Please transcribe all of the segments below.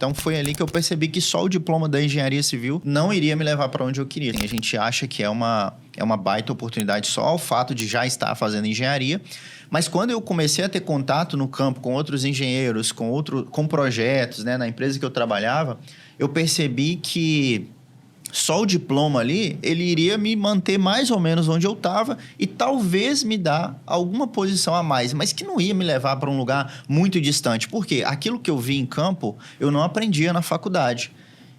Então foi ali que eu percebi que só o diploma da engenharia civil não iria me levar para onde eu queria. A gente acha que é uma baita oportunidade só o fato de já estar fazendo engenharia, mas quando eu comecei a ter contato no campo com outros engenheiros, com projetos, né, na empresa que eu trabalhava, eu percebi que só o diploma ali, ele iria me manter mais ou menos onde eu estava e talvez me dar alguma posição a mais, mas que não ia me levar para um lugar muito distante. Por quê? Aquilo que eu vi em campo, eu não aprendia na faculdade.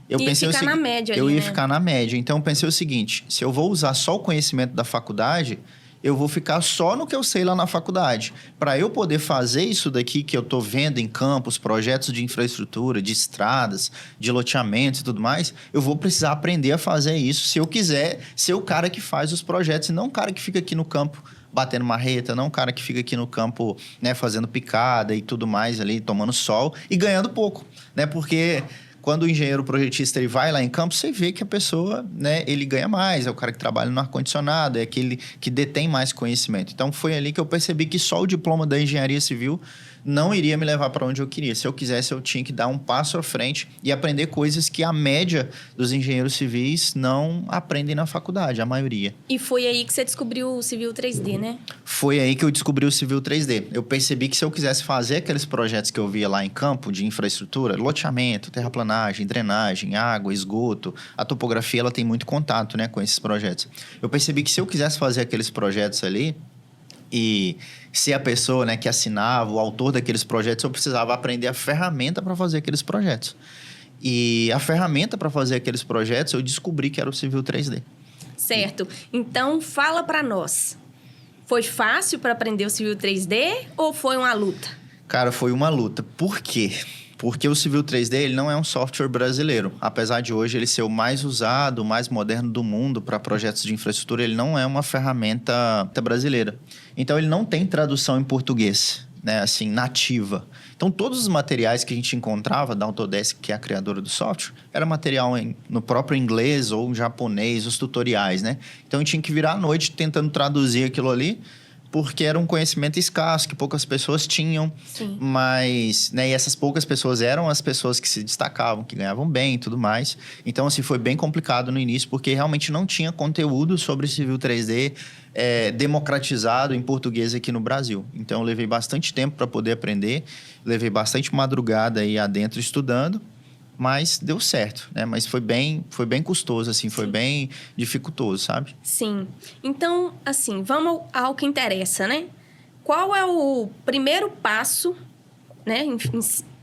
Eu ia ficar na média ali, eu ia né? ficar na média. Então, eu pensei o seguinte, se eu vou usar só o conhecimento da faculdade, eu vou ficar só no que eu sei lá na faculdade. Para eu poder fazer isso daqui que eu estou vendo em campos, projetos de infraestrutura, de estradas, de loteamentos e tudo mais, eu vou precisar aprender a fazer isso se eu quiser ser o cara que faz os projetos e não o cara que fica aqui no campo batendo marreta, não o cara que fica aqui no campo, né, fazendo picada e tudo mais ali, tomando sol e ganhando pouco, né? Porque quando o engenheiro projetista ele vai lá em campo, você vê que a pessoa, né, ele ganha mais, é o cara que trabalha no ar-condicionado, é aquele que detém mais conhecimento. Então, foi ali que eu percebi que só o diploma da engenharia civil não iria me levar para onde eu queria. Se eu quisesse, eu tinha que dar um passo à frente e aprender coisas que a média dos engenheiros civis não aprendem na faculdade, a maioria. E foi aí que você descobriu o Civil 3D, né? Foi aí que eu descobri o Civil 3D. Eu percebi que se eu quisesse fazer aqueles projetos que eu via lá em campo de infraestrutura, loteamento, terraplanagem, drenagem, água, esgoto, a topografia ela tem muito contato, né, com esses projetos. Eu percebi que se eu quisesse fazer aqueles projetos ali e ser a pessoa, né, que assinava, o autor daqueles projetos, eu precisava aprender a ferramenta para fazer aqueles projetos. E a ferramenta para fazer aqueles projetos eu descobri que era o Civil 3D. Certo. Então, fala para nós. Foi fácil para aprender o Civil 3D ou foi uma luta? Cara, foi uma luta. Por quê? Porque o Civil 3D ele não é um software brasileiro. Apesar de hoje ele ser o mais usado, o mais moderno do mundo para projetos de infraestrutura, ele não é uma ferramenta brasileira. Então, ele não tem tradução em português, né, assim, nativa. Então, todos os materiais que a gente encontrava da Autodesk, que é a criadora do software, era material no próprio inglês ou japonês, os tutoriais, né? Então, eu tinha que virar à noite tentando traduzir aquilo ali, porque era um conhecimento escasso, que poucas pessoas tinham. Sim. Mas, né, e essas poucas pessoas eram as pessoas que se destacavam, que ganhavam bem e tudo mais. Então, assim, foi bem complicado no início, porque realmente não tinha conteúdo sobre Civil 3D democratizado em português aqui no Brasil. Então, eu levei bastante tempo para poder aprender, levei bastante madrugada aí adentro estudando, mas deu certo, né? Mas foi bem custoso, assim, foi bem dificultoso, sabe? Sim. Então, assim, vamos ao que interessa, né? Qual é o primeiro passo, né?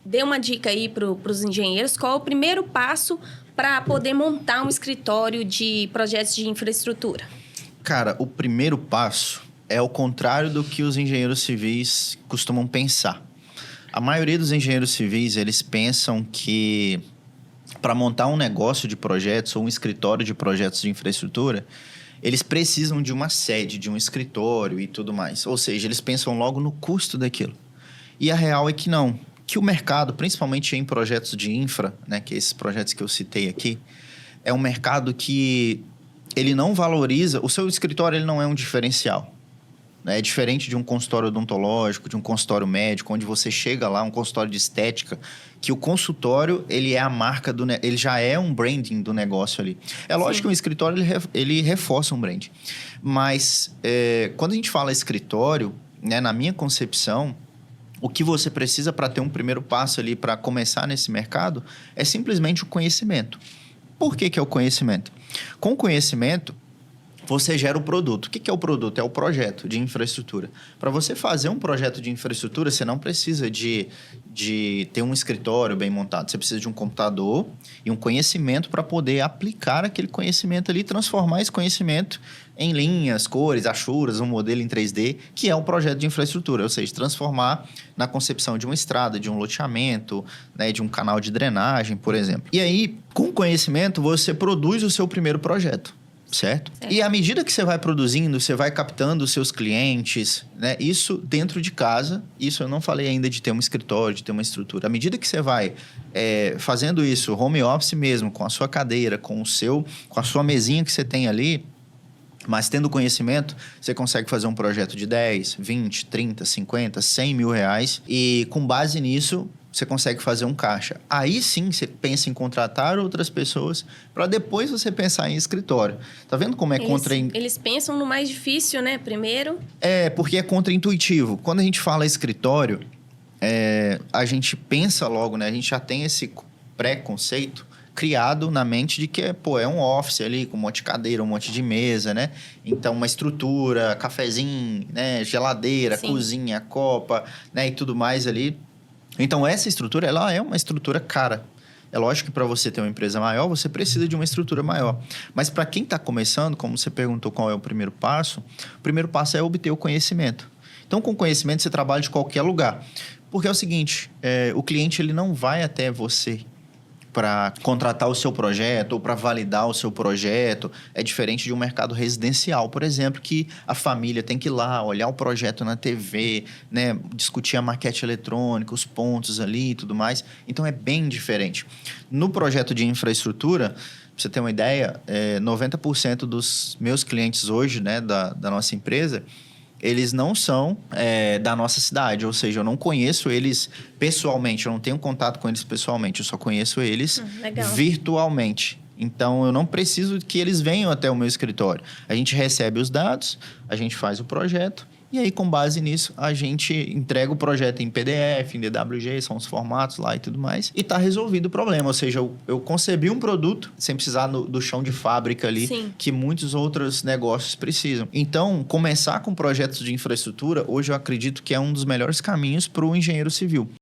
Dê uma dica aí para os engenheiros. Qual é o primeiro passo para poder montar um escritório de projetos de infraestrutura? Cara, o primeiro passo é o contrário do que os engenheiros civis costumam pensar. A maioria dos engenheiros civis, eles pensam que para montar um negócio de projetos ou um escritório de projetos de infraestrutura, eles precisam de uma sede, de um escritório e tudo mais. Ou seja, eles pensam logo no custo daquilo. E a real é que não. Que o mercado, principalmente em projetos de infra, né, que esses projetos que eu citei aqui, é um mercado que ele não valoriza... O seu escritório ele não é um diferencial. É diferente de um consultório odontológico, de um consultório médico, onde você chega lá, um consultório de estética, que o consultório, ele é a marca ele já é um branding do negócio ali. É lógico que um escritório, ele reforça um brand. Mas, quando a gente fala escritório, né, na minha concepção, o que você precisa para ter um primeiro passo ali, para começar nesse mercado, é simplesmente o conhecimento. Por que é o conhecimento? Com o conhecimento, você gera o produto. O que é o produto? É o projeto de infraestrutura. Para você fazer um projeto de infraestrutura, você não precisa de ter um escritório bem montado. Você precisa de um computador e um conhecimento para poder aplicar aquele conhecimento ali, transformar esse conhecimento em linhas, cores, achuras, um modelo em 3D, que é um projeto de infraestrutura. Ou seja, transformar na concepção de uma estrada, de um loteamento, né, de um canal de drenagem, por exemplo. E aí, com conhecimento, você produz o seu primeiro projeto. Certo? E à medida que você vai produzindo, você vai captando os seus clientes, né? Isso dentro de casa, isso eu não falei ainda de ter um escritório, de ter uma estrutura. À medida que você vai fazendo isso, home office mesmo, com a sua cadeira, com a sua mesinha que você tem ali, mas tendo conhecimento, você consegue fazer um projeto de 10, 20, 30, 50, 100 mil reais e com base nisso, você consegue fazer um caixa. Aí sim você pensa em contratar outras pessoas para depois você pensar em escritório. Tá vendo como é Eles pensam no mais difícil, né? Primeiro. É, porque é contraintuitivo. Quando a gente fala escritório, a gente pensa logo, né? A gente já tem esse pré-conceito criado na mente de que é um office ali com um monte de cadeira, um monte de mesa, né? Então, uma estrutura, cafezinho, né? Geladeira, Sim. cozinha, copa, né? E tudo mais ali. Então, essa estrutura, ela é uma estrutura cara. É lógico que para você ter uma empresa maior, você precisa de uma estrutura maior. Mas para quem está começando, como você perguntou qual é o primeiro passo é obter o conhecimento. Então, com conhecimento, você trabalha de qualquer lugar. Porque é o seguinte, o cliente ele não vai até você para contratar o seu projeto ou para validar o seu projeto. É diferente de um mercado residencial, por exemplo, que a família tem que ir lá, olhar o projeto na TV, né? Discutir a maquete eletrônica, os pontos ali e tudo mais. Então, é bem diferente. No projeto de infraestrutura, para você ter uma ideia, 90% dos meus clientes hoje, né, da nossa empresa, eles não são da nossa cidade, ou seja, eu não conheço eles pessoalmente, eu não tenho contato com eles pessoalmente, eu só conheço eles virtualmente. Então, eu não preciso que eles venham até o meu escritório. A gente recebe os dados, a gente faz o projeto, e aí, com base nisso, a gente entrega o projeto em PDF, em DWG, são os formatos lá e tudo mais, e está resolvido o problema. Ou seja, eu concebi um produto sem precisar do chão de fábrica ali, Sim. que muitos outros negócios precisam. Então, começar com projetos de infraestrutura, hoje eu acredito que é um dos melhores caminhos para o engenheiro civil.